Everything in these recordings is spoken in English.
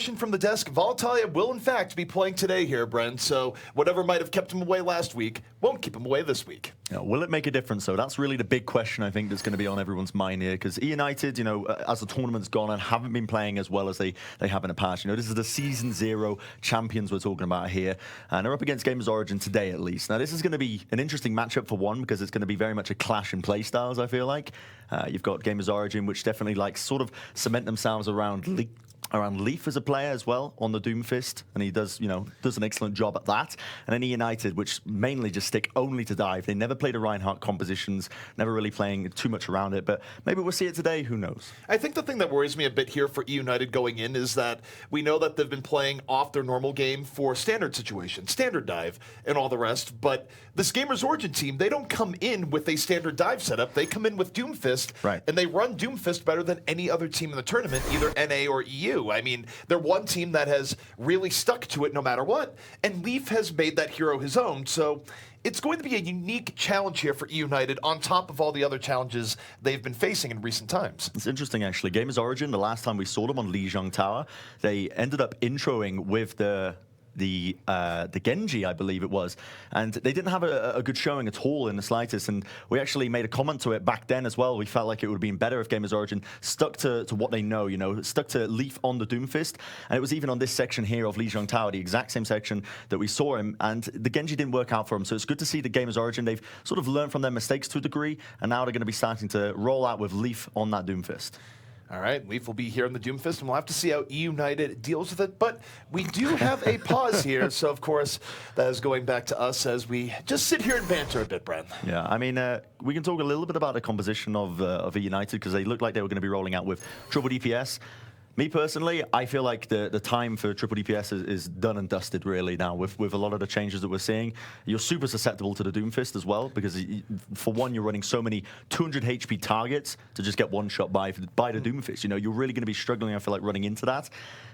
From the desk, Voltalia will in fact be playing today here, Bren. So whatever might have kept him away last week won't keep him away this week. Yeah, will it make a difference, though? That's really the big question I think that's going to be on everyone's mind here, because eUnited, you know, as the tournament's gone and haven't been playing as well as they have in the past. You know, this is the Season 0 champions we're talking about here, and they're up against GamersOrigin today at least. Now, this is going to be an interesting matchup for one, because it's going to be very much a clash in play styles, I feel like. You've got GamersOrigin, which definitely like sort of cement themselves around Leaf as a player as well on the Doomfist, and he does an excellent job at that. And then eUnited, which mainly just stick only to dive. They never played a Reinhardt compositions, never really playing too much around it, but maybe we'll see it today, who knows. I think the thing that worries me a bit here for eUnited going in is that we know that they've been playing off their normal game for standard situations, standard dive, and all the rest, but this GamersOrigin team, they don't come in with a standard dive setup, they come in with Doomfist, right, and they run Doomfist better than any other team in the tournament, either NA or EU. I mean, they're one team that has really stuck to it no matter what, and Leaf has made that hero his own, so it's going to be a unique challenge here for eUnited on top of all the other challenges they've been facing in recent times. It's interesting, actually. GamersOrigin, the last time we saw them on Lijiang Tower, they ended up introing with the Genji, I believe it was, and they didn't have a good showing at all in the slightest, and we actually made a comment to it back then as well. We felt like it would have been better if GamersOrigin stuck to what they know, stuck to Leaf on the Doomfist, and it was even on this section here of Lijiang Tower, the exact same section that we saw him, and the Genji didn't work out for him, so it's good to see the GamersOrigin, they've sort of learned from their mistakes to a degree, and now they're going to be starting to roll out with Leaf on that Doomfist. All right, Leaf will be here in the Doomfist, and we'll have to see how eUnited deals with it. But we do have a pause here, so of course that is going back to us as we just sit here and banter a bit, Bren. Yeah, I mean, we can talk a little bit about the composition of eUnited, because they looked like they were going to be rolling out with triple DPS. Me personally, I feel like the time for triple DPS is done and dusted really now with a lot of the changes that we're seeing. You're super susceptible to the Doomfist as well, because for one, you're running so many 200 HP targets to just get one shot by the Doomfist. You're really going to be struggling, I feel like, running into that.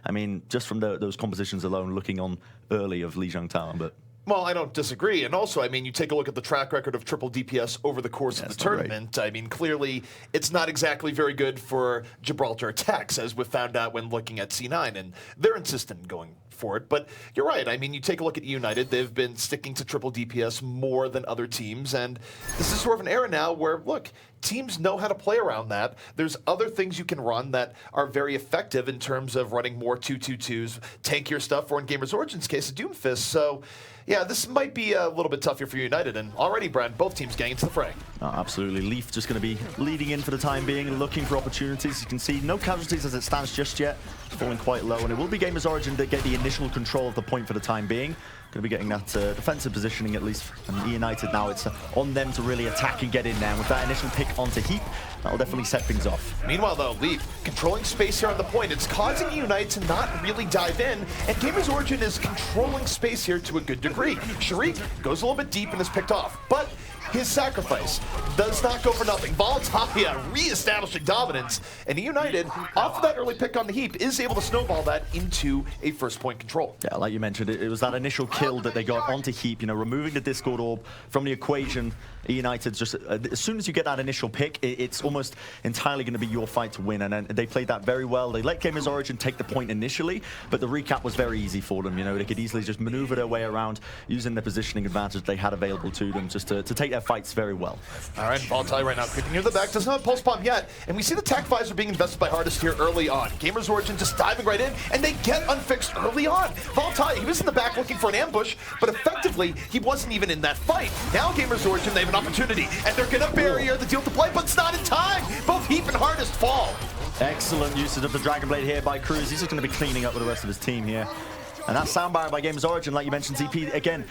I mean, just from those compositions alone, looking on early of Lijiang Tower, but... Well, I don't disagree. And also, I mean, you take a look at the track record of triple DPS over the course of the tournament. I mean, clearly, it's not exactly very good for Gibraltar attacks, as we've found out when looking at C9. And they're insistent in going for it. But you're right. I mean, you take a look at eUnited. They've been sticking to triple DPS more than other teams. And this is sort of an era now where, look, teams know how to play around that. There's other things you can run that are very effective in terms of running more 2-2-2s, tankier stuff, or in GamersOrigin's case, a Doomfist. So, yeah, this might be a little bit tough here for eUnited. And already, Bren, both teams getting into the fray. Oh, absolutely. Leaf just going to be leading in for the time being, looking for opportunities. You can see no casualties as it stands just yet. It's falling quite low, and it will be GamersOrigin that get the initial control of the point for the time being. Going to be getting that defensive positioning at least. And eUnited now, it's on them to really attack and get in now. With that initial pick onto Heap, that'll definitely set things off. Meanwhile, though, Leaf controlling space here on the point. It's causing eUnited to not really dive in, and GamersOrigin is controlling space here to a good degree. Sharik goes a little bit deep and is picked off, but his sacrifice does not go for nothing. Voltalia re-establishing dominance, and eUnited, off of that early pick on the Heap, is able to snowball that into a first point control. Yeah, like you mentioned, it was that initial kill that they got onto Heap, removing the Discord Orb from the equation. eUnited's just, as soon as you get that initial pick, it's almost entirely going to be your fight to win, and they played that very well. They let GamersOrigin take the point initially, but the recap was very easy for them. They could easily just maneuver their way around using the positioning advantage they had available to them just to take their fights very well. All right, Voltalia right now creeping near the back, doesn't have a pulse bomb yet, and we see the tech visor being invested by Hardest here early on. GamersOrigin just diving right in, and they get unfixed early on. Voltalia, he was in the back looking for an ambush, but effectively, he wasn't even in that fight. Now GamersOrigin, they have an opportunity, and they're gonna barrier the deal to play, but it's not in time. Both Heap and Hardest fall. Excellent usage of the Dragon Blade here by Cruz. He's just going to be cleaning up with the rest of his team here. And that sound barrier by GamersOrigin, like you mentioned, ZP, again,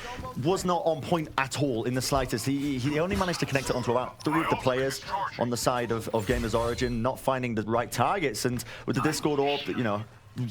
was not on point at all in the slightest. He only managed to connect it onto about 3 of the players on the side of GamersOrigin, not finding the right targets. And with the Discord Orb,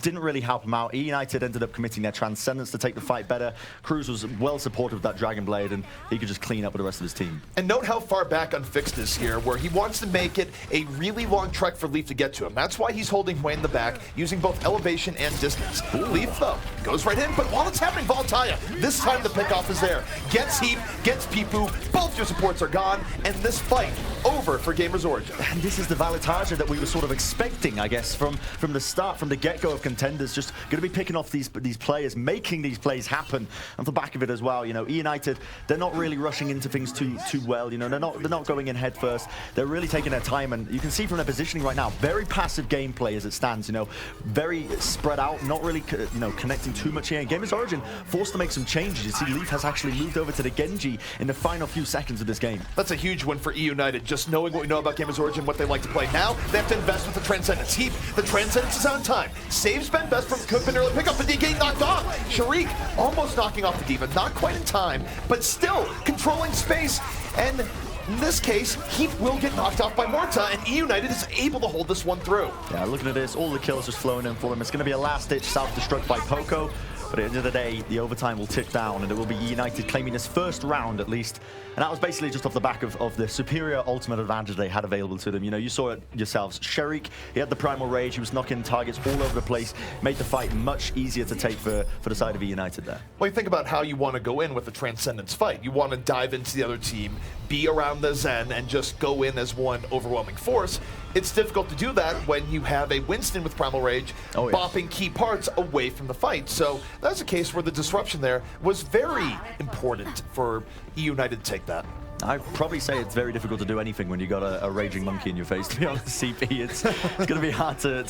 didn't really help him out. eUnited ended up committing their Transcendence to take the fight better. Cruz was well supported with that Dragon Blade, and he could just clean up with the rest of his team. And note how far back Unfixed is here, where he wants to make it a really long trek for Leaf to get to him. That's why he's holding way in the back, using both elevation and distance. Leaf, though, goes right in, but while it's happening, Voltalia, this time the pickoff is there. Gets Heap, gets Pipu, both your supports are gone, and this fight over for GamersOrigin. And this is the Valitage that we were sort of expecting, I guess, from the start, from the get-go of Contenders, just going to be picking off these players, making these plays happen. On the back of it as well, you know, eUnited, they're not really rushing into things too well. You know, they're not going in head first. They're really taking their time, and you can see from their positioning right now, very passive gameplay as it stands. You know, very spread out, not really connecting too much here. And GamersOrigin forced to make some changes. You see, Leaf has actually moved over to the Genji in the final few seconds of this game. That's a huge win for eUnited. Just knowing what we know about GamersOrigin, what they like to play. Now they have to invest with the Transcendence. The Transcendence is on time. Saves Ben Best from Cookman early pickup, but getting knocked off. Sharik almost knocking off the Diva, not quite in time, but still controlling space. And in this case, Heap will get knocked off by Morta, and eUnited is able to hold this one through. Yeah, looking at this, all the kills just flowing in for them. It's going to be a last-ditch self-destruct by Poco. But at the end of the day, the overtime will tick down, and it will be eUnited claiming this first round at least. And that was basically just off the back of the superior ultimate advantage they had available to them. You know, you saw it yourselves. Sharik, he had the Primal Rage. He was knocking targets all over the place. Made the fight much easier to take for the side of eUnited there. Well, you think about how you want to go in with a Transcendence fight. You want to dive into the other team, be around the Zen, and just go in as one overwhelming force. It's difficult to do that when you have a Winston with Primal Rage bopping key parts away from the fight. So that's a case where the disruption there was very important for eUnited to take that. I'd probably say it's very difficult to do anything when you got a raging monkey in your face, to be honest, CP. It's going to be hard to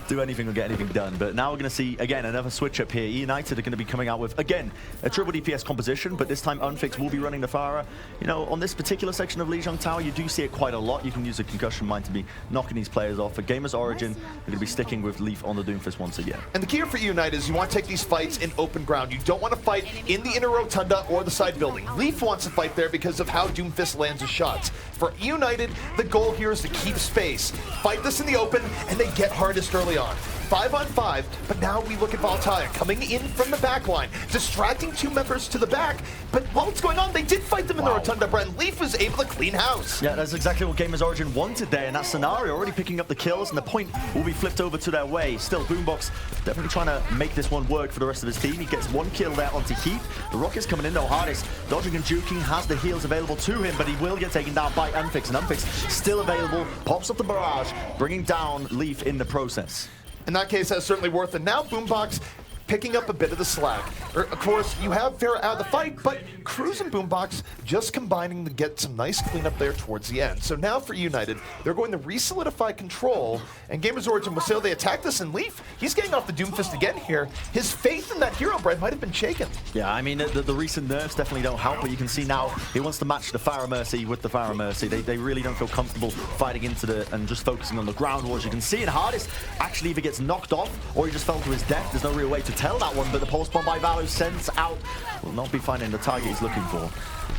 do anything or get anything done. But now we're going to see, again, another switch up here. eUnited are going to be coming out with, again, a triple DPS composition, but this time Unfix will be running the Pharah. You know, on this particular section of Lijiang Tower, you do see it quite a lot. You can use a concussion mine to be knocking these players off. For GamersOrigin, they're going to be sticking with Leaf on the Doomfist once again. And the key for eUnited is you want to take these fights in open ground. You don't want to fight in the inner rotunda or the side building. Leaf wants to fight there because of how Doomfist lands his shots. For eUnited, the goal here is to keep space, fight this in the open, and they get hardest early on. 5-on-5, but now we look at Valtaya coming in from the back line, distracting two members to the back, but what's going on? They did fight them in the rotunda, Bren. Leaf was able to clean house. Yeah, that's exactly what GamersOrigin wanted there in that scenario, already picking up the kills, and the point will be flipped over to their way. Still, Boombox definitely trying to make this one work for the rest of his team. He gets one kill there onto Heap. The Rocket's coming in though hardest. Dodging and juking, has the heals available to him, but he will get taken down by Unfix, and Unfix still available, pops up the barrage, bringing down Leaf in the process. In that case, that's certainly worth it. Now Boombox picking up a bit of the slack. Of course, you have Pharah out of the fight, but Cruz and Boombox just combining to get some nice cleanup there towards the end. So now for eUnited, they're going to re-solidify control, and GamersOrigin will say they attack this, and Leaf, he's getting off the Doomfist again here. His faith in that hero, Bren, might have been shaken. Yeah, I mean, the recent nerfs definitely don't help, but you can see now he wants to match the Pharah Mercy with the Pharah Mercy. They really don't feel comfortable fighting into and just focusing on the ground wars. You can see it hardest actually either gets knocked off or he just fell to his death. There's no real way to tell that one, but the pulse bomb by Valo sends out will not be finding the target he's looking for.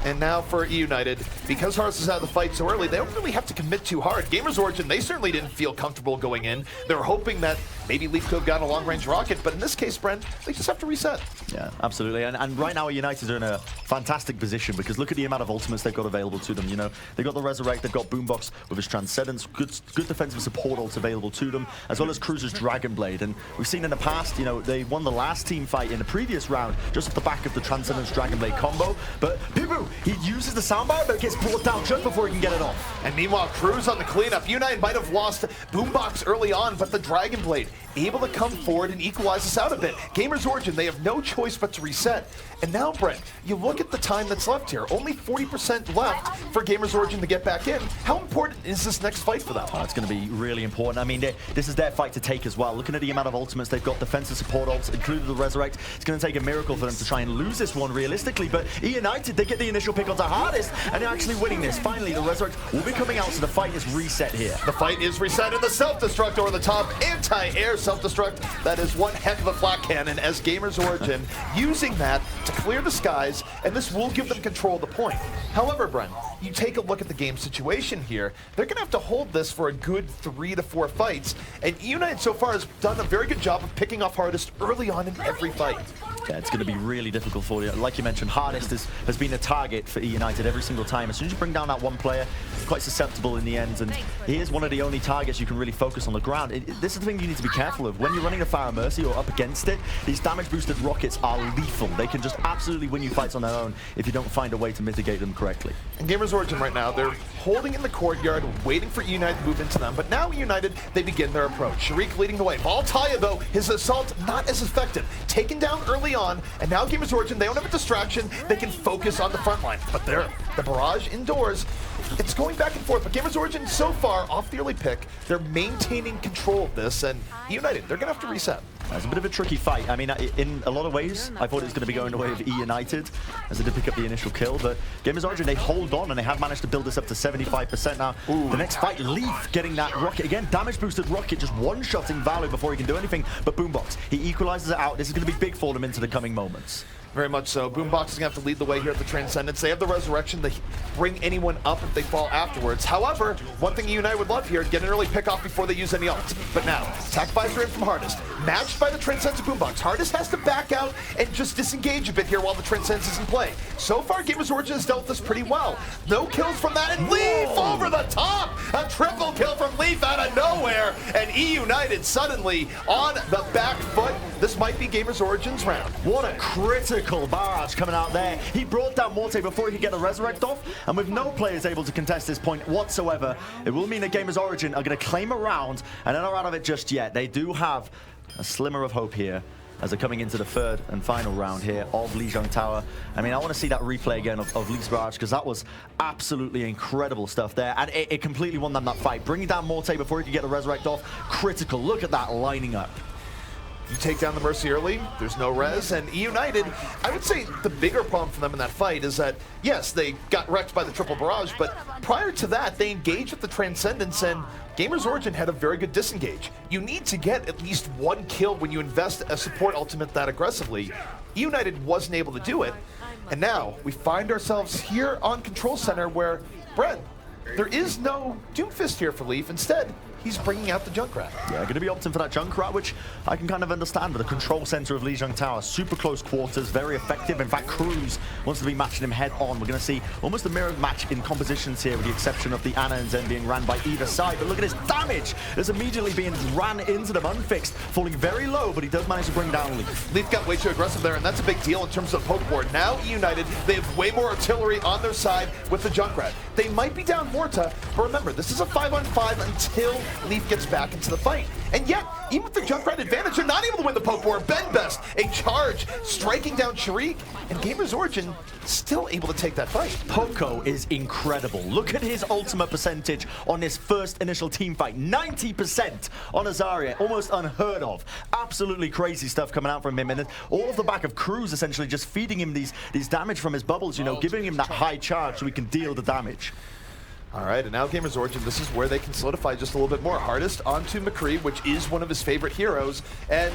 And now for eUnited, because Hars is out of the fight so early, they don't really have to commit too hard. GamersOrigin, they certainly didn't feel comfortable going in. They were hoping that maybe Leaf could have gotten a long-range rocket, but in this case, Bren, they just have to reset. Yeah, absolutely. And right now, eUnited are in a fantastic position because look at the amount of ultimates they've got available to them. You know, they've got the Resurrect, they've got Boombox with his Transcendence, good defensive support ults available to them, as well as Cruiser's Dragon Blade. And we've seen in the past, you know, they won the last team fight in the previous round just off the back of the Transcendence Dragon Blade combo. But Bibu, he uses the soundbar, but gets brought down just before he can get it off. And meanwhile, Cruz on the cleanup. eUnited might have lost Boombox early on, but the Dragon Blade able to come forward and equalize us out a bit. GamersOrigin, they have no choice but to reset. And now, Brent, you look at the time that's left here. Only 40% left for GamersOrigin to get back in. How important is this next fight for them? Oh, it's going to be really important. I mean, this is their fight to take as well. Looking at the amount of ultimates they've got, defensive support ults, including the Resurrect, it's going to take a miracle for them to try and lose this one realistically. But eUnited, they get the initial pick onto hardest, and they're actually winning this. Finally, the Resurrect will be coming out, so the fight is reset here. The fight is reset, and the self-destruct over the top, anti-air self-destruct. That is one heck of a flak cannon as GamersOrigin using that to clear the skies, and this will give them control of the point. However, Bren, you take a look at the game situation here, they're going to have to hold this for a good 3 to 4 fights, and eUnited so far has done a very good job of picking off hardest early on in every fight. Yeah, it's going to be really difficult for you. Like you mentioned, Hardest has been a target for eUnited every single time. As soon as you bring down that one player, it's quite susceptible in the end, and he is one of the only targets you can really focus on the ground. This is the thing you need to be careful of. When you're running a Fire Mercy or up against it, these damage-boosted rockets are lethal. They can just absolutely win you fights on their own if you don't find a way to mitigate them correctly. And GamersOrigin right now, they're holding in the courtyard, waiting for eUnited to move into them, but now eUnited, they begin their approach. Sharik leading the way. Valtaya, though, his assault not as effective. Taken down early on, and now GamersOrigin, they don't have a distraction. They can focus on the front line. But there, the barrage indoors, it's going back and forth. But GamersOrigin, so far, off the early pick, they're maintaining control of this, and eUnited, they're going to have to reset. It's a bit of a tricky fight. I mean, in a lot of ways, I thought it was going to be going the way of eUnited, as they did pick up the initial kill, but GamersOrigin, they hold on, and they have managed to build this up to 75% now. The next fight, Leaf getting that rocket. Again, damage-boosted rocket, just one-shotting Valor before he can do anything but Boombox. He equalizes it out. This is going to be big for them into the coming moments. Very much so. Boombox is going to have to lead the way here at the Transcendence. They have the Resurrection to bring anyone up if they fall afterwards. However, one thing eUnited would love here, get an early pick-off before they use any ults. But now, attack visor in from Hardest. Matched by the Transcendence Boombox. Hardest has to back out and just disengage a bit here while the Transcendence is in play. So far, GamersOrigin has dealt this pretty well. No kills from that, and Leaf over the top! A triple kill from Leaf out of nowhere, and eUnited suddenly on the back foot. This might be GamersOrigin's round. What a critical barrage coming out there. He brought down Morte before he could get the Resurrect off, and with no players able to contest this point whatsoever, it will mean that GamersOrigin are going to claim a round, and they're not out of it just yet. They do have a slimmer of hope here as they're coming into the third and final round here of Lijiang Tower. I mean, I want to see that replay again of Leaf's barrage, because that was absolutely incredible stuff there, and it completely won them that fight. Bringing down Morte before he could get the Resurrect off, critical. Look at that lining up. You take down the Mercy early, there's no res, and eUnited, I would say the bigger problem for them in that fight is that, yes, they got wrecked by the triple barrage, but prior to that, they engaged with the Transcendence, and GamersOrigin had a very good disengage. You need to get at least one kill when you invest a support ultimate that aggressively. eUnited wasn't able to do it, and now we find ourselves here on Control Center where, Bren, there is no Doomfist here for Leaf. Instead, he's bringing out the Junkrat. Yeah, going to be opting for that Junkrat, which I can kind of understand, with the control center of Lijiang Tower. Super close quarters, very effective. In fact, Cruz wants to be matching him head on. We're going to see almost a mirror match in compositions here, with the exception of the Ana and Zen being ran by either side. But look at his damage that's immediately being ran into them unfixed, falling very low, but he does manage to bring down Leaf. Leaf got way too aggressive there, and that's a big deal in terms of poke board. Now eUnited, they have way more artillery on their side with the Junkrat. They might be down Morta, but remember, this is a 5-on-5 until Leaf gets back into the fight. And yet, even with the Junkrat advantage, they're not able to win the poke board. Mendez, a charge, striking down Sharik, and GamersOrigin still able to take that fight. Poco is incredible. Look at his ultimate percentage on this first initial team fight. 90% on Azaria, almost unheard of. Absolutely crazy stuff coming out from him, and all off the back of Cruz essentially just feeding him these damage from his bubbles, you know, giving him that high charge so he can deal the damage. All right, and now GamersOrigin, this is where they can solidify just a little bit more. Hardest onto McCree, which is one of his favorite heroes, and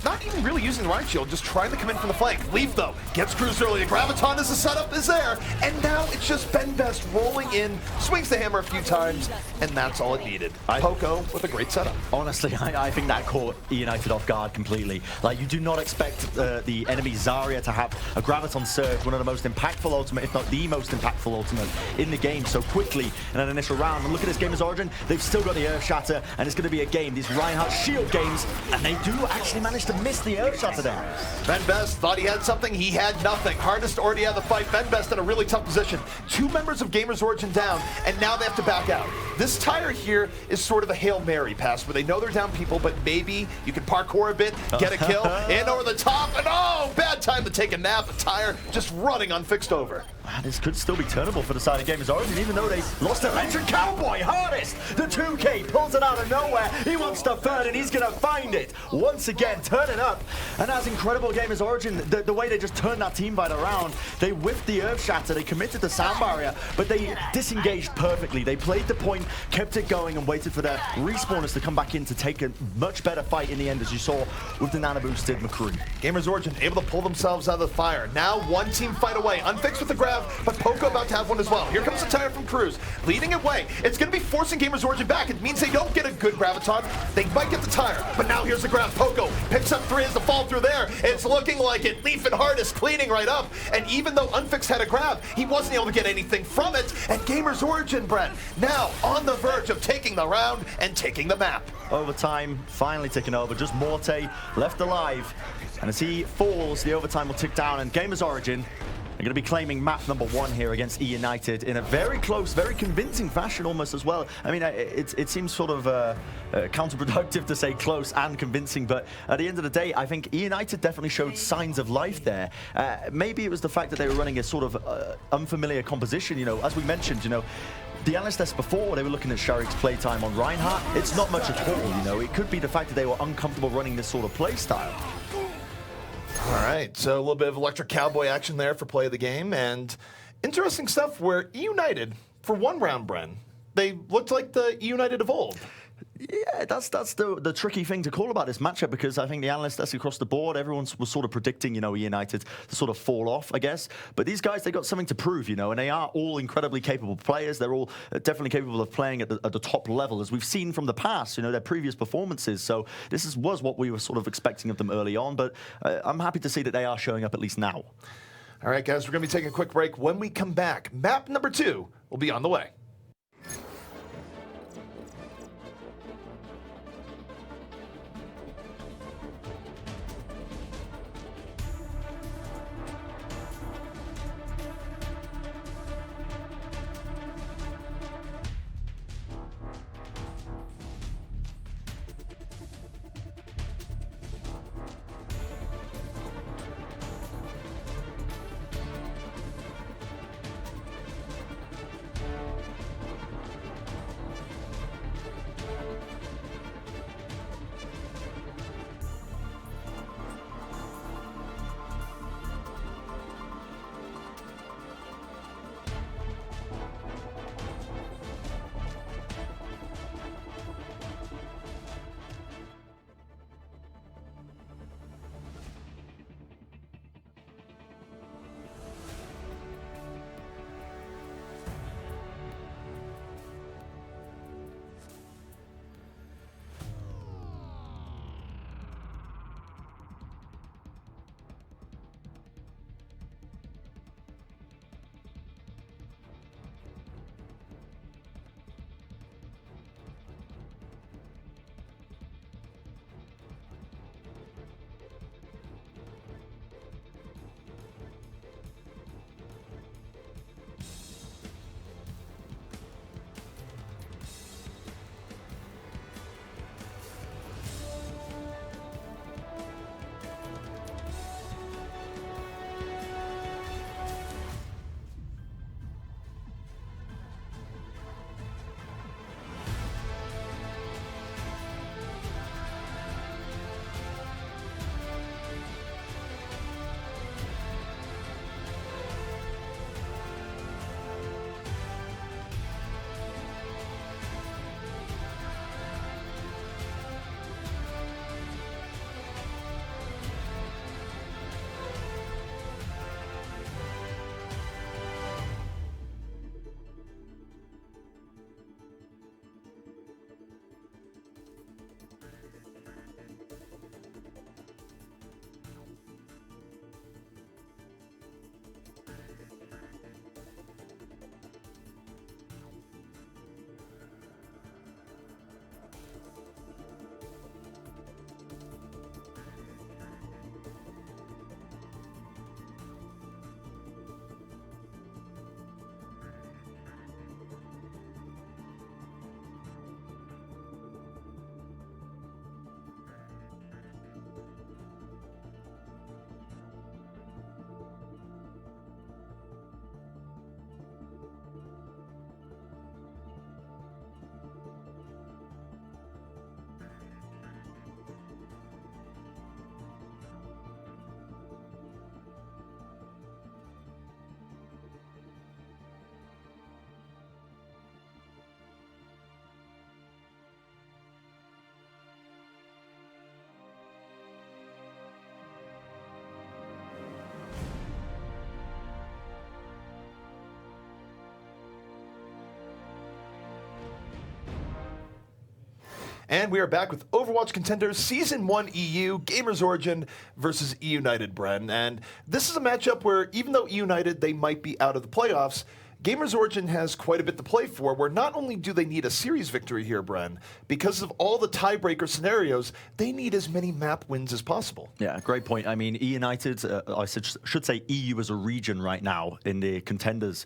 not even really using the Riot Shield, just trying to come in from the flank. Leaf, though, gets Cruz early. Graviton as the setup is there, and now it's just Ben Best rolling in, swings the hammer a few times, and that's all it needed. Poco with a great setup. Honestly, I think that caught eUnited off guard completely. Like, you do not expect the enemy Zarya to have a Graviton Surge, one of the most impactful ultimate, if not the most impactful ultimate in the game so quickly in an initial round. And look at this GamersOrigin, they've still got the Earth Shatter, and it's going to be a game, these Reinhardt Shield games, and they do actually manage to miss the Earth Shatter there. Ben Best thought he had something, he had nothing. Hardest already had the fight. Ben Best in a really tough position. Two members of GamersOrigin down, and now they have to back out. This tire here is sort of a Hail Mary pass, where they know they're down people, but maybe you can parkour a bit, get a kill, in over the top, and oh, bad time to take a nap. The tire just running unfixed over. Man, this could still be turnable for the side of GamersOrigin, even though they lost a Electric Cowboy. Hardest, the 2K, pulls it out of nowhere. He wants the third, and he's going to find it. Once again, turn it up. And that's incredible, GamersOrigin, the way they just turned that team fight around. They whiffed the Earth Shatter, they committed the Sound Barrier, but they disengaged perfectly. They played the point, kept it going, and waited for their respawners to come back in to take a much better fight in the end, as you saw with the nano-boosted McCree. GamersOrigin able to pull themselves out of the fire. Now one team fight away. Unfixed with the grab, off, but Poco about to have one as well. Here comes the tire from Cruz, leading it way. It's going to be forcing GamersOrigin back. It means they don't get a good graviton. They might get the tire, but now here's the grab. Poco picks up 3 as the fall through there. It's looking like it. Leaf and Hard is cleaning right up, and even though Unfixed had a grab, he wasn't able to get anything from it, and GamersOrigin, Bren, now on the verge of taking the round and taking the map. Overtime finally ticking over, just Morte left alive, and as he falls, the overtime will tick down, and GamersOrigin are going to be claiming map number 1 here against eUnited in a very close, very convincing fashion almost as well. I mean, it seems sort of counterproductive to say close and convincing, but at the end of the day, I think eUnited definitely showed signs of life there. Maybe it was the fact that they were running a sort of unfamiliar composition, you know, as we mentioned, you know, the Analysts before, they were looking at Sharik's playtime on Reinhardt. It's not much at all, you know. It could be the fact that they were uncomfortable running this sort of play style. All right, so a little bit of Electric Cowboy action there for play of the game, and interesting stuff where eUnited, for one round, Bren, they looked like the eUnited of old. Yeah, that's the tricky thing to call about this matchup, because I think the Analysts, that's across the board, everyone was sort of predicting, you know, eUnited to sort of fall off, I guess. But these guys, they got something to prove, you know, and they are all incredibly capable players. They're all definitely capable of playing at the top level, as we've seen from the past, you know, their previous performances. So this was what we were sort of expecting of them early on, but I'm happy to see that they are showing up at least now. All right, guys, we're going to be taking a quick break. When we come back, map number 2 will be on the way. And we are back with Overwatch Contenders Season 1 EU, GamersOrigin versus eUnited, Bren. And this is a matchup where, even though eUnited, they might be out of the playoffs, GamersOrigin has quite a bit to play for, where not only do they need a series victory here, Bren, because of all the tiebreaker scenarios, they need as many map wins as possible. Yeah, great point. I mean, eUnited, I should say EU as a region right now in the Contenders.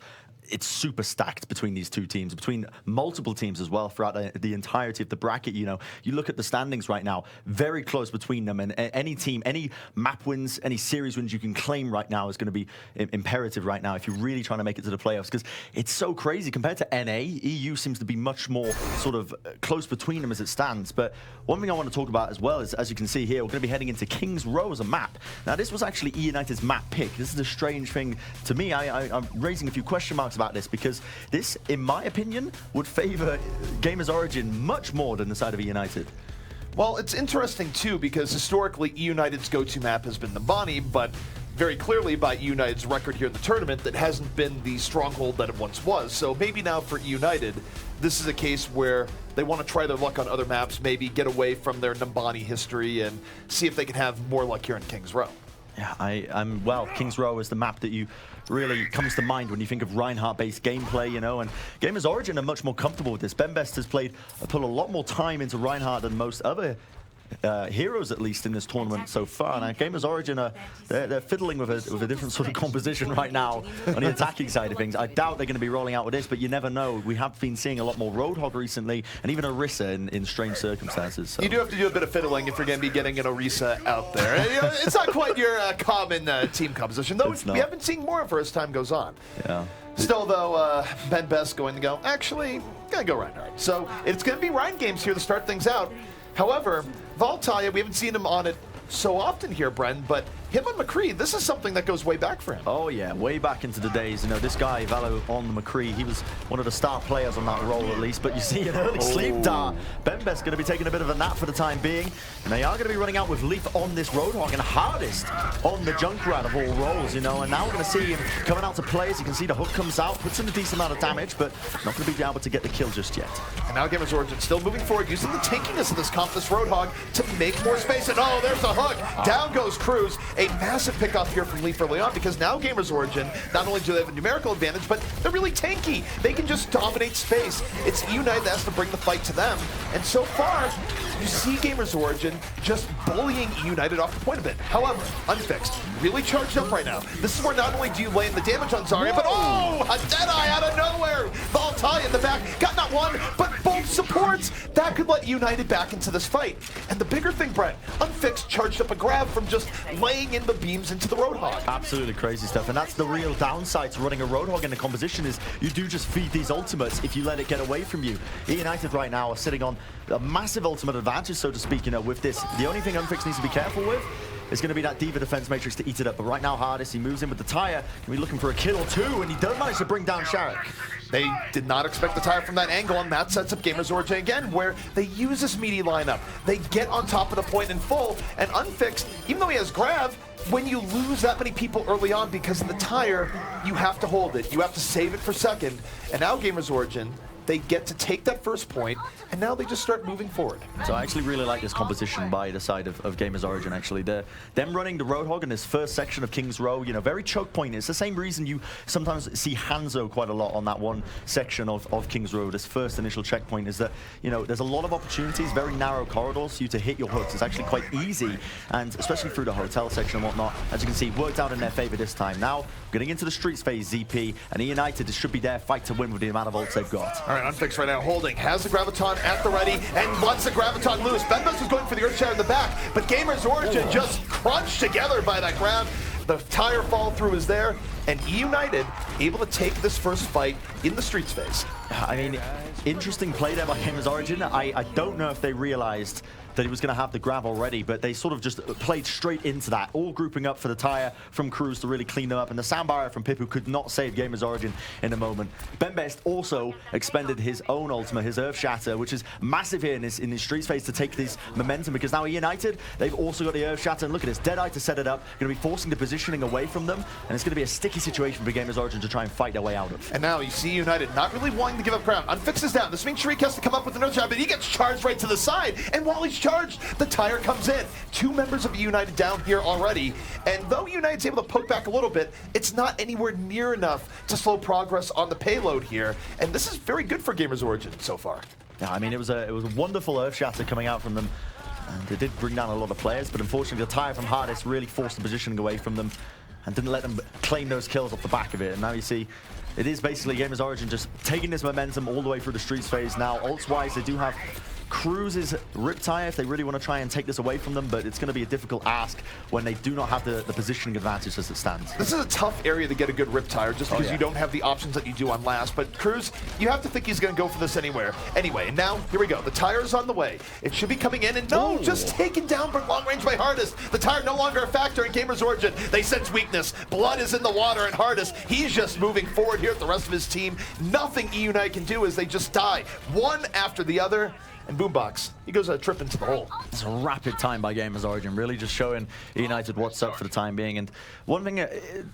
It's super stacked between these two teams, between multiple teams as well throughout the entirety of the bracket. You know, you look at the standings right now, very close between them, and any team, any map wins, any series wins you can claim right now is going to be imperative right now if you're really trying to make it to the playoffs, because it's so crazy compared to NA. EU seems to be much more sort of close between them as it stands. But one thing I want to talk about as well is, as you can see here, we're going to be heading into King's Row as a map. Now, this was actually eUnited's map pick. This is a strange thing to me. I'm raising a few question marks about this, because this, in my opinion, would favor GamersOrigin much more than the side of eUnited. Well, it's interesting too, because historically eUnited's go-to map has been the Bonnie, but very clearly by eUnited's record here in the tournament, that hasn't been the stronghold that it once was. So maybe now for eUnited, this is a case where they want to try their luck on other maps, maybe get away from their Numbani history and see if they can have more luck here in King's Row. Yeah, well, King's Row is the map that you really comes to mind when you think of Reinhardt-based gameplay, you know, and GamersOrigin are much more comfortable with this. Mendez has put a lot more time into Reinhardt than most other heroes, at least in this tournament so far. Now, GamersOrigin they're fiddling with a different sort of composition right now on the attacking side of things. I doubt they're going to be rolling out with this, but you never know. We have been seeing a lot more Roadhog recently, and even Orisa in strange circumstances. So. You do have to do a bit of fiddling if you're going to be getting an Orisa out there. It's not quite your common team composition, though. We have been seeing more of her as time goes on. Yeah. Still, though, Mendez going to go, actually, going to go Reinhardt. So it's going to be Ryan games here to start things out. However, Valtalia, we haven't seen him on it so often here, Bren, but him on McCree, this is something that goes way back for him. Oh yeah, way back into the days. You know, this guy, Valo on the McCree, he was one of the star players on that role at least, but you see an early sleep dart. Mendez going to be taking a bit of a nap for the time being, and they are going to be running out with Leaf on this Roadhog and hardest on the Junkrat of all roles, you know, and now we're going to see him coming out to play. As you can see, the hook comes out, puts in a decent amount of damage, but not going to be able to get the kill just yet. And now GamersOrigin still moving forward, using the tankiness of this comp, this Roadhog, to make more space, and oh, there's a hook! Down goes Cruz. A massive pickup here from Leaf early on, because now GamersOrigin, not only do they have a numerical advantage, but they're really tanky. They can just dominate space. It's eUnited that has to bring the fight to them. And so far, you see GamersOrigin just bullying eUnited off the point a bit. However, Unfixed, really charged up right now. This is where not only do you land the damage on Zarya, but oh, a Deadeye out of nowhere! Valtalia in the back, got not one, but both supports. That could let eUnited back into this fight. And the bigger thing, Brent, Unfixed charged up a grab from just laying in the beams into the Roadhog. Absolutely crazy stuff, and that's the real downside to running a Roadhog in the composition, is you do just feed these ultimates if you let it get away from you. eUnited right now are sitting on a massive ultimate advantage, so to speak, you know, with this. The only thing Unfixed needs to be careful with is going to be that D.Va defense matrix to eat it up, but right now hardest, he moves in with the tire, and we're looking for a kill or two, and he does manage to bring down Sharek. They did not expect the tire from that angle, and that sets up GamersOrigin again, where they use this meaty lineup. They get on top of the point in full, and Unfixed, even though he has grab, when you lose that many people early on because of the tire, you have to hold it. You have to save it for second. And now GamersOrigin, they get to take that first point, and now they just start moving forward. So I actually really like this composition by the side of GamersOrigin, actually. Them running the Roadhog in this first section of King's Row, you know, very choke point. It's the same reason you sometimes see Hanzo quite a lot on that one section of King's Row. This first initial checkpoint is that, you know, there's a lot of opportunities, very narrow corridors for you to hit your hooks. It's actually quite easy, and especially through the hotel section and whatnot, as you can see, worked out in their favor this time. Now, getting into the streets phase, ZP, and eUnited should be their fight to win with the amount of ults they've got. All right, Unfixed right now holding, has the Graviton at the ready, and lets the Graviton loose. Mendez is going for the Earthshatter in the back, but GamersOrigin just crunched together by that grab. The tire fall through is there, and eUnited able to take this first fight in the streets phase. I mean, interesting play there by GamersOrigin. I don't know if they realized that he was going to have the grab already, but they sort of just played straight into that, all grouping up for the tire from Cruz to really clean them up, and the sound barrier from Pipu could not save GamersOrigin in a moment. Bembest also expended his own ultimate, his Earth Shatter, which is massive here in his Streets phase to take this momentum, because now eUnited, they've also got the Earth Shatter, and look at this, Deadeye to set it up, going to be forcing the positioning away from them, and it's going to be a sticky situation for GamersOrigin to try and fight their way out of. And now you see United not really wanting to give up ground. Unfix is down. This means Sharik has to come up with another shot, but he gets charged right to the side. And while he's charged, the tire comes in. 2 members of United down here already. And though United's able to poke back a little bit, it's not anywhere near enough to slow progress on the payload here. And this is very good for GamersOrigin so far. Yeah, I mean, it was a wonderful Earth Shatter coming out from them. And it did bring down a lot of players, but unfortunately the tire from Hardest really forced the positioning away from them and didn't let them claim those kills off the back of it. And now you see, it is basically GamersOrigin just taking this momentum all the way through the Streets phase. Now, ults-wise, they do have Cruz's Riptire if they really want to try and take this away from them, but it's going to be a difficult ask when they do not have the positioning advantage as it stands. This is a tough area to get a good Riptire just because you don't have the options that you do on last, but Cruz, you have to think he's going to go for this anywhere. Anyway, now, here we go. The tire's on the way. It should be coming in, and no, just taken down by long range by Hardest. The tire no longer a factor in GamersOrigin. They sense weakness. Blood is in the water, and Hardest, he's just moving forward here with the rest of his team. Nothing eUnited can do as they just die, one after the other. And Boombox, he goes a trip into the hole. It's a rapid time by GamersOrigin, really just showing eUnited what's up for the time being. And one thing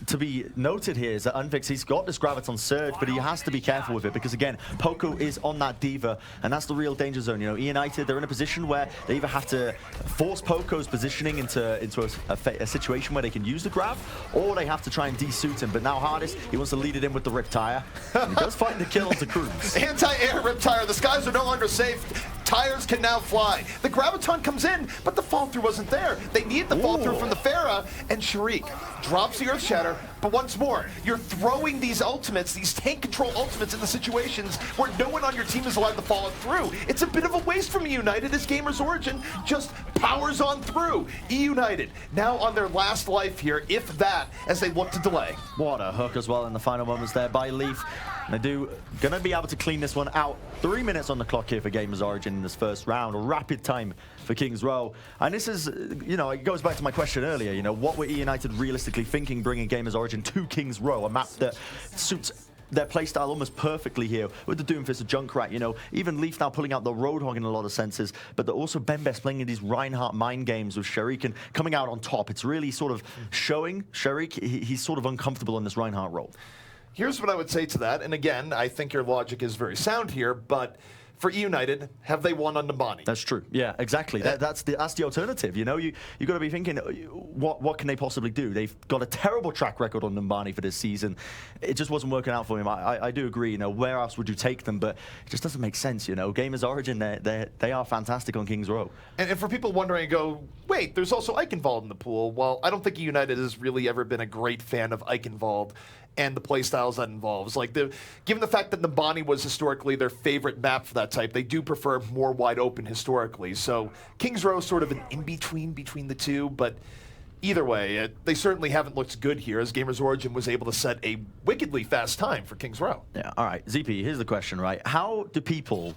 to be noted here is that Unfix, he's got this Graviton Surge, but he has to be careful with it because, again, Poco is on that Diva, and that's the real danger zone. You know, eUnited, they're in a position where they either have to force Poco's positioning into a situation where they can use the grab, or they have to try and de-suit him. But now Hardest, he wants to lead it in with the Riptire. He does find the kill onto Cruz. Anti-air Riptire, the skies are no longer safe. Tires can now fly. The Graviton comes in, but the fall-through wasn't there. They need the fall-through from the Pharah, and Sharik drops the Earth Shatter, but once more, you're throwing these ultimates, these tank control ultimates into situations where no one on your team is allowed to follow through. It's a bit of a waste from eUnited as GamersOrigin just powers on through. eUnited now on their last life here, if that, as they look to delay. What a hook as well in the final moments there by Leaf. And they gonna be able to clean this one out. 3 minutes on the clock here for GamersOrigin in this first round. A rapid time for Kings Row. And this is, you know, it goes back to my question earlier. You know, what were eUnited realistically thinking bringing GamersOrigin to Kings Row? A map that suits their playstyle almost perfectly here with the Doomfist, the Junkrat, you know, even Leaf now pulling out the Roadhog in a lot of senses, but they're also Bembest playing in these Reinhardt mind games with Sharik and coming out on top. It's really sort of showing Sharik, he's sort of uncomfortable in this Reinhardt role. Here's what I would say to that, and again, I think your logic is very sound here, but for eUnited, have they won on Nambani? That's true. Yeah, exactly. That's the alternative. You know, you got to be thinking, what can they possibly do? They've got a terrible track record on Nambani for this season. It just wasn't working out for him. I do agree. You know, where else would you take them? But it just doesn't make sense. You know, GamersOrigin, they are fantastic on Kings Row. And for people wondering, go, wait, there's also Eichenwald in the pool. Well, I don't think eUnited has really ever been a great fan of Eichenwald and the playstyles that involves. Like, given the fact that Nambani was historically their favorite map for that type, they do prefer more wide open historically. So Kings Row is sort of an in-between between the two, but either way, they certainly haven't looked good here as GamersOrigin was able to set a wickedly fast time for Kings Row. Yeah, all right, ZP, here's the question, right? How do people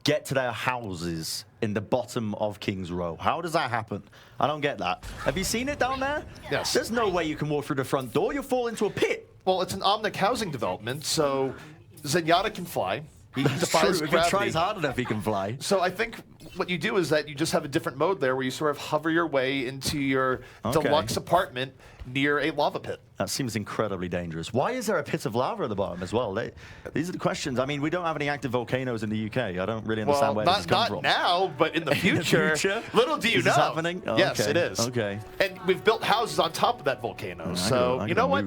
get to their houses in the bottom of Kings Row? How does that happen? I don't get that. Have you seen it down there? Yes. There's no way you can walk through the front door. You'll fall into a pit. Well, it's an Omnic housing development, so Zenyatta can fly. He defies If gravity. he tries hard enough, he can fly. So I think what you do is that you just have a different mode there where you sort of hover your way into your deluxe apartment near a lava pit. That seems incredibly dangerous. Why is there a pit of lava at the bottom as well? These are the questions. I mean, we don't have any active volcanoes in the UK. I don't really understand where this comes from. Not now, but in the future. Little do you know. Is this happening? Oh, yes, okay. it is. Okay. And we've built houses on top of that volcano. So, you know what?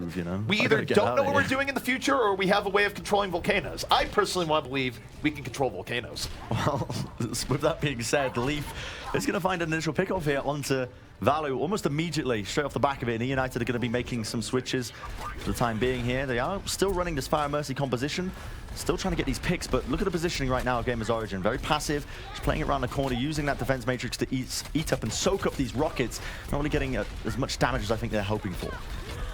We either don't know what we're doing in the future or we have a way of controlling volcanoes. I personally want to believe we can control volcanoes. Well, with that being said, Leaf is going to find an initial pickoff here onto Valu almost immediately, straight off the back of it, and eUnited are going to be making some switches for the time being here. They are still running this Fire Mercy composition, still trying to get these picks, but look at the positioning right now of GamersOrigin. Very passive, just playing it around the corner, using that defense matrix to eat up and soak up these rockets, not really getting as much damage as I think they're hoping for.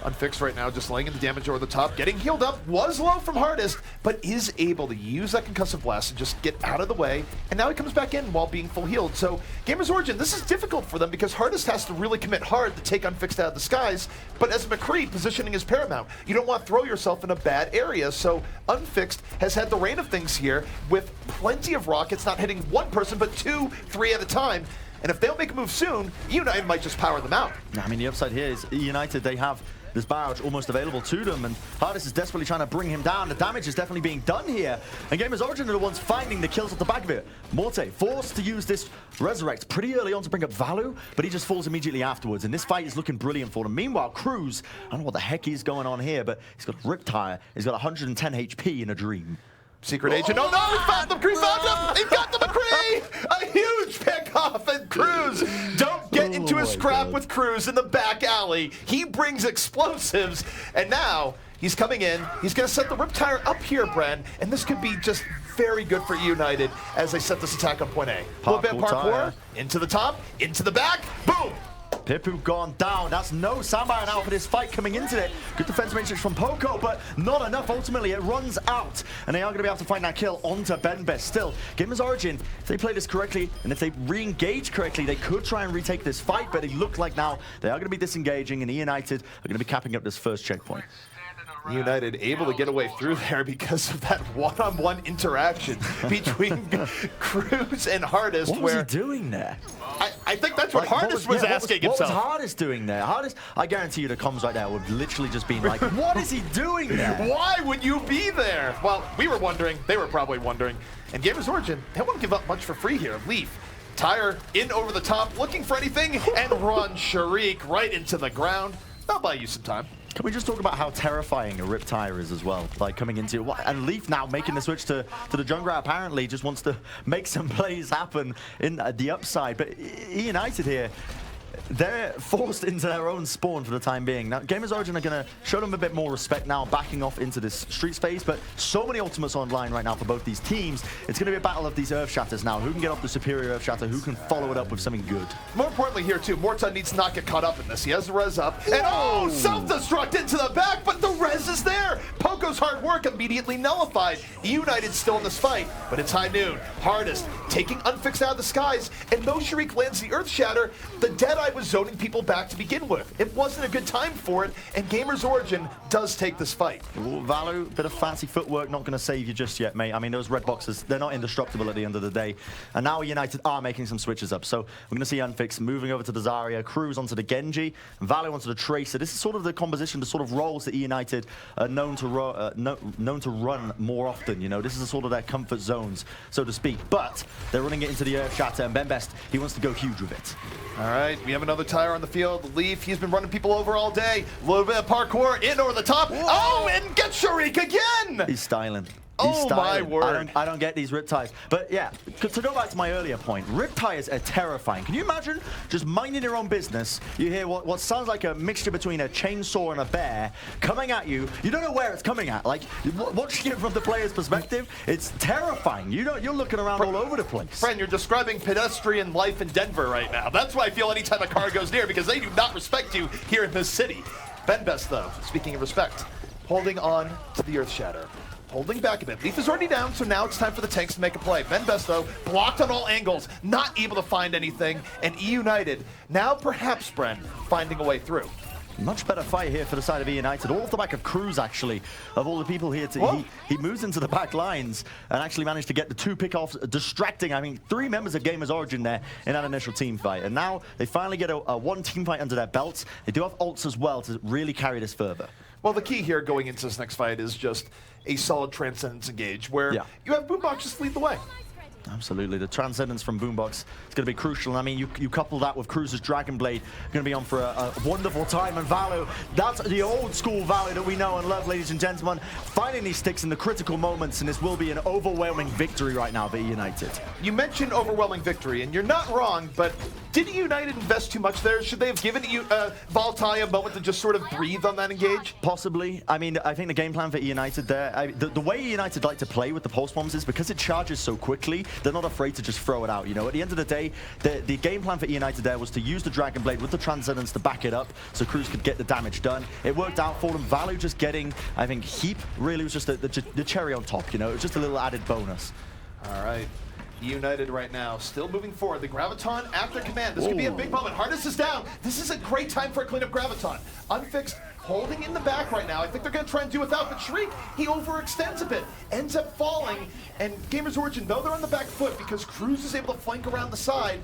Unfixed right now, just laying in the damage over the top, getting healed up, was low from Hardest, but is able to use that concussive blast and just get out of the way, and now he comes back in while being full healed. So GamersOrigin, this is difficult for them because Hardest has to really commit hard to take Unfixed out of the skies, but as McCree, positioning is paramount. You don't want to throw yourself in a bad area, so Unfixed has had the reign of things here with plenty of rockets, not hitting one person, but 2, 3 at a time. And if they don't make a move soon, eUnited might just power them out. I mean, the upside here is eUnited, they have this barrage almost available to them, and Hardest is desperately trying to bring him down. The damage is definitely being done here, and GamersOrigin are the ones finding the kills at the back of it. Morte forced to use this Resurrect pretty early on to bring up Valu, but he just falls immediately afterwards, and this fight is looking brilliant for them. Meanwhile, Cruz, I don't know what the heck he's going on here, but he's got Riptire, he's got 110 HP in a dream. Secret agent, oh no, he found them, McCree found him! He got the McCree! A huge pick off, and Cruz, don't get into a scrap with Cruz in the back alley. He brings explosives, and now he's coming in. He's gonna set the Riptire up here, Bren, and this could be just very good for eUnited as they set this attack on point A. A little bit of parkour, into the top, into the back, boom! Pipu gone down. That's no soundbite now for this fight coming into it. Good defense matrix from Poco, but not enough. Ultimately, it runs out, and they are going to be able to find that kill onto Mendez. Still, GamersOrigin, if they play this correctly, and if they re-engage correctly, they could try and retake this fight, but it looked like now they are going to be disengaging, and eUnited are going to be capping up this first checkpoint. eUnited able to get away through there because of that one-on-one interaction between Cruz and Hardest. What was he doing there? I think that's what Hardest was asking himself. What was Hardest doing there? Hardest, I guarantee you the comms right there would literally just be like, what is he doing there? Why would you be there? Well, we were wondering. They were probably wondering. And GamersOrigin, they won't give up much for free here. Leaf, Tire in over the top, looking for anything, and run Sharik right into the ground. That'll buy you some time. Can we just talk about how terrifying a Riptire is as well? Like coming into it, and Leaf now making the switch to the jungler apparently just wants to make some plays happen in the upside. But eUnited here, they're forced into their own spawn for the time being. Now, GamersOrigin are going to show them a bit more respect now, backing off into this Streets phase, but so many ultimates online right now for both these teams. It's going to be a battle of these Earth Shatters now. Who can get off the superior Earth Shatter? Who can follow it up with something good? More importantly here, too, Morta needs to not get caught up in this. He has the res up, and oh, self-destruct into the back, but the res is there. Poco's hard work immediately nullified. eUnited still in this fight, but it's high noon. Hardest taking Unfixed out of the skies, and though Sharik lands the Earth Shatter, the Deadeye was zoning people back to begin with. It wasn't a good time for it, and GamersOrigin does take this fight. Ooh, Valu, bit of fancy footwork, not going to save you just yet, mate. I mean, those red boxes, they're not indestructible at the end of the day. And now United are making some switches up. So we're going to see Unfixed moving over to the Zarya, Cruz onto the Genji, and Valu onto the Tracer. This is sort of the composition, the sort of roles that United are known to run more often. You know, this is sort of their comfort zones, so to speak. But they're running it into the Earth Shatter, and Mendez, he wants to go huge with it. All right, we have another Tire on the field. Leaf, he's been running people over all day. A little bit of parkour in over the top. Whoa. Oh, and get Sharik again! He's styling. Oh my word. I don't get these Riptires. But yeah, to go back to my earlier point, Riptires are terrifying. Can you imagine just minding your own business? You hear what sounds like a mixture between a chainsaw and a bear coming at you. You don't know where it's coming at. Like, watching it from the player's perspective, it's terrifying. You're looking around all over the place. Friend, you're describing pedestrian life in Denver right now. That's why I feel anytime a car goes near, because they do not respect you here in this city. Mendez, though, speaking of respect, holding on to the Earth Shatter. Holding back a bit. Leaf is already down, so now it's time for the tanks to make a play. Mendez, though, blocked on all angles, not able to find anything, and eUnited now perhaps, Bren, finding a way through. Much better fight here for the side of eUnited. All off the back of Cruz, actually. Of all the people here, he moves into the back lines and actually managed to get the 2 pickoffs, distracting, I mean, 3 members of GamersOrigin there in that initial team fight. And now they finally get a 1 team fight under their belts. They do have ults as well to really carry this further. Well, the key here going into this next fight is just a solid Transcendence engage where you have Boombox just lead the way. Absolutely. The Transcendence from Boombox is going to be crucial. And I mean, you couple that with Cruz's Dragon Blade, going to be on for a wonderful time. And Valu, that's the old school Valu that we know and love, ladies and gentlemen. Finding these sticks in the critical moments, and this will be an overwhelming victory right now for eUnited. You mentioned overwhelming victory, and you're not wrong, but did eUnited invest too much there? Should they have given Valtai a moment to just sort of breathe on that engage? Possibly. I mean, I think the game plan for eUnited there, the way eUnited like to play with the pulse bombs is because it charges so quickly, they're not afraid to just throw it out. You know, at the end of the day, the game plan for eUnited there was to use the Dragon Blade with the Transcendence to back it up so Cruz could get the damage done. It worked out for them. Value just getting, I think, Heap really was just the cherry on top, you know, it was just a little added bonus. All right. eUnited right now, still moving forward. The Graviton after command. This could be a big moment. Harness is down. This is a great time for a cleanup Graviton. Unfixed, holding in the back right now. I think they're going to try and do without, but Shriek, he overextends a bit, ends up falling, and GamersOrigin, though they're on the back foot because Cruz is able to flank around the side,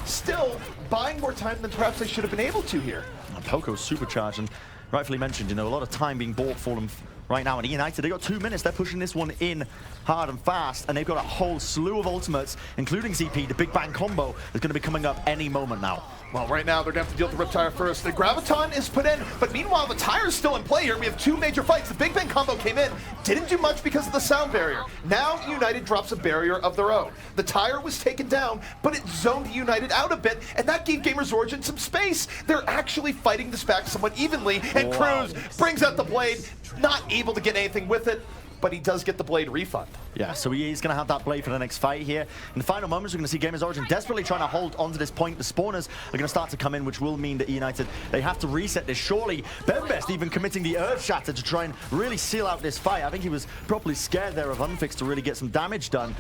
still buying more time than perhaps they should have been able to here. Poco's supercharged, and rightfully mentioned, you know, a lot of time being bought for them right now. And eUnited, they got 2 minutes. They're pushing this one in hard and fast, and they've got a whole slew of ultimates, including ZP. The Big Bang combo is going to be coming up any moment now. Well, right now, they're going to have to deal with the Riptire first. The Graviton is put in, but meanwhile, the Tire's still in play here. We have 2 major fights. The Big Bang combo came in, didn't do much because of the sound barrier. Now, eUnited drops a barrier of their own. The Tire was taken down, but it zoned eUnited out a bit, and that gave GamersOrigin some space. They're actually fighting this back somewhat evenly, and Cruz brings out the blade, not able to get anything with it, but he does get the blade refund. Yeah, so he's going to have that blade for the next fight here. In the final moments, we're going to see GamersOrigin desperately trying to hold onto this point. The spawners are going to start to come in, which will mean that eUnited, they have to reset this. Surely, Mendez even committing the Earth Shatter to try and really seal out this fight. I think he was probably scared there of Unfixed to really get some damage done.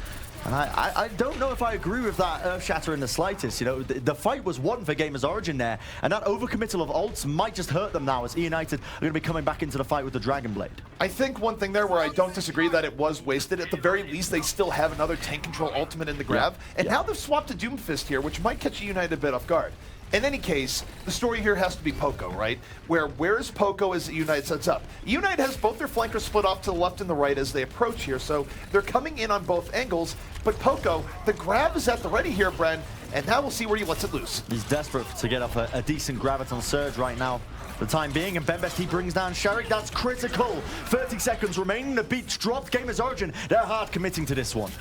And I don't know if I agree with that Earth Shatter in the slightest. You know, the fight was won for GamersOrigin there, and that overcommittal of ults might just hurt them now as eUnited are going to be coming back into the fight with the Dragon Blade. I think one thing there where I don't disagree that it was wasted, at the very least they still have another tank control ultimate in the Grav, and now they've swapped to Doomfist here, which might catch eUnited a bit off guard. In any case, the story here has to be Poco, right? Where's Poco as eUnited sets up? eUnited has both their flankers split off to the left and the right as they approach here, so they're coming in on both angles. But Poco, the grab is at the ready here, Bren, and now we'll see where he lets it loose. He's desperate to get off a decent Graviton surge right now. For the time being, and Bembest, he brings down Sharik. That's critical. 30 seconds remaining. The beats dropped. GamersOrigin, they're hard committing to this one.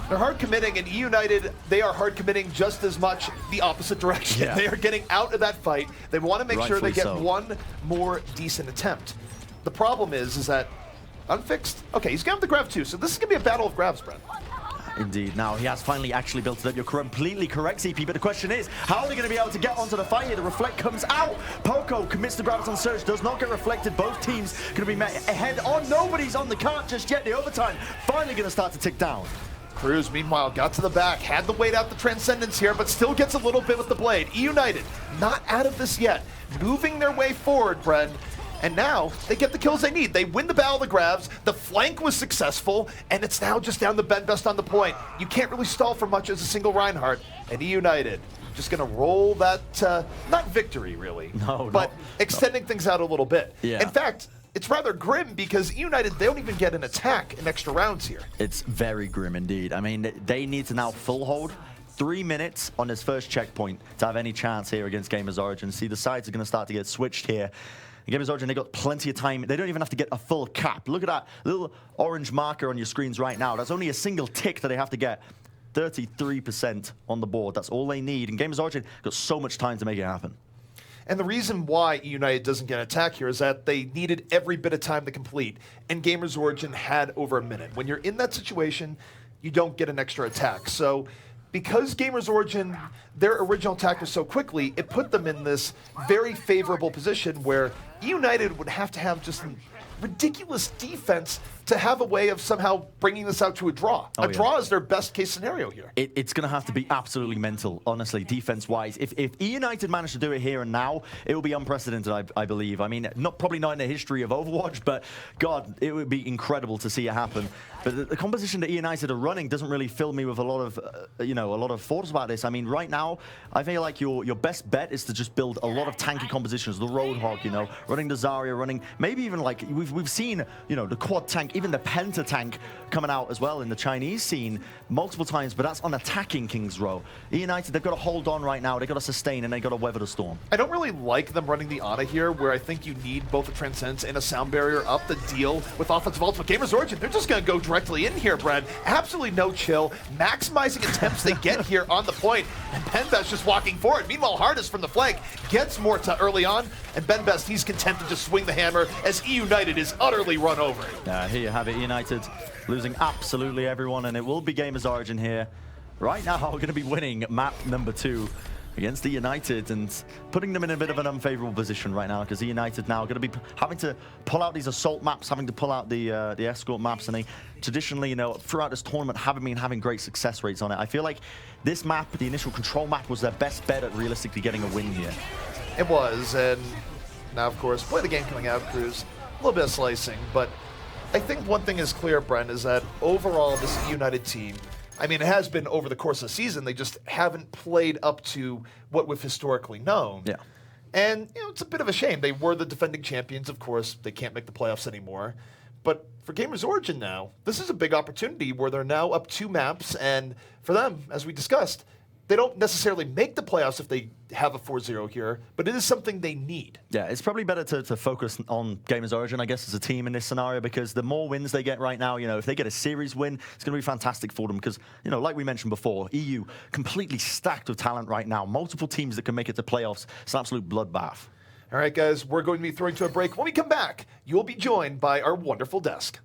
They're hard committing, and eUnited, they are hard committing just as much the opposite direction. Yeah. They are getting out of that fight. They want to make sure they get so. one more decent attempt. The problem is that Unfixed, okay, he's got the grab too, so this is going to be a battle of grabs, Bren. Indeed. Now, he has finally actually built it up. You're completely correct, CP, but the question is, how are they going to be able to get onto the fight here? The Reflect comes out. Poco commits the Graviton Surge, does not get reflected. Both teams going to be met head on. Nobody's on the cart just yet. The overtime finally going to start to tick down. Cruz, meanwhile, got to the back, had to wait out the Transcendence here, but still gets a little bit with the blade. eUnited, not out of this yet, moving their way forward, Bren. And now, they get the kills they need. They win the Battle of the Grabs, the flank was successful, and it's now just down to Bembest on the point. You can't really stall for much as a single Reinhardt, and eUnited just gonna roll that, not victory really, but extending things out a little bit. Yeah. In fact, it's rather grim because eUnited, they don't even get an attack in extra rounds here. It's very grim indeed. I mean, they need to now full hold 3 minutes on this first checkpoint to have any chance here against GamersOrigin. See, the sides are going to start to get switched here. GamersOrigin, they got plenty of time. They don't even have to get a full cap. Look at that little orange marker on your screens right now. That's only a single tick that they have to get. 33% on the board. That's all they need. And GamersOrigin got so much time to make it happen. And the reason why eUnited doesn't get an attack here is that they needed every bit of time to complete, and GamersOrigin had over a minute. When you're in that situation, you don't get an extra attack. So because GamersOrigin, their original attack was so quickly, it put them in this very favorable position where eUnited would have to have just ridiculous defense to have a way of somehow bringing this out to a draw. A draw is their best case scenario here. It's going to have to be absolutely mental, honestly, defense-wise. If eUnited managed to do it here and now, it will be unprecedented, I believe. I mean, probably not in the history of Overwatch, but God, it would be incredible to see it happen. But the composition that eUnited are running doesn't really fill me with a lot of, a lot of thoughts about this. I mean, right now, I feel like your best bet is to just build a lot of tanky compositions. The Roadhog, running the Zarya, running maybe even like we've seen, the quad tank, even the Penta tank coming out as well in the Chinese scene multiple times, but that's on attacking King's Row. eUnited, they've got to hold on right now. They've got to sustain, and they've got to weather the storm. I don't really like them running the Ana here, where I think you need both a Transcendence and a Sound Barrier up to deal with offensive ults. But GamersOrigin, they're just going to go directly in here, Brad. Absolutely no chill. Maximizing attempts they get here on the point, and Mendez just walking forward. Meanwhile, Hardest from the flank gets Morta early on, And Ben Best, he's content to just swing the hammer as eUnited is utterly run over. Here you have it, United losing absolutely everyone, and it will be GamersOrigin here. Right now, we're going to be winning map number 2 against the United and putting them in a bit of an unfavorable position right now because the United now are going to be having to pull out these assault maps, having to pull out the escort maps, and they traditionally, throughout this tournament haven't been having great success rates on it. I feel like this map, the initial control map, was their best bet at realistically getting a win here. It was, and now, of course, play the game coming out, Cruz. A little bit of slicing, but I think one thing is clear, Bren, is that overall this United team, I mean, it has been over the course of the season. They just haven't played up to what we've historically known. Yeah. And, it's a bit of a shame. They were the defending champions, of course. They can't make the playoffs anymore. But for GamersOrigin now, this is a big opportunity where they're now up 2 maps. And for them, as we discussed, they don't necessarily make the playoffs if they have a 4-0 here, but it is something they need. Yeah, it's probably better to focus on GamersOrigin, I guess, as a team in this scenario, because the more wins they get right now, if they get a series win, it's going to be fantastic for them because, like we mentioned before, EU completely stacked with talent right now. Multiple teams that can make it to playoffs. It's an absolute bloodbath. All right, guys, we're going to be throwing to a break. When we come back, you'll be joined by our wonderful desk.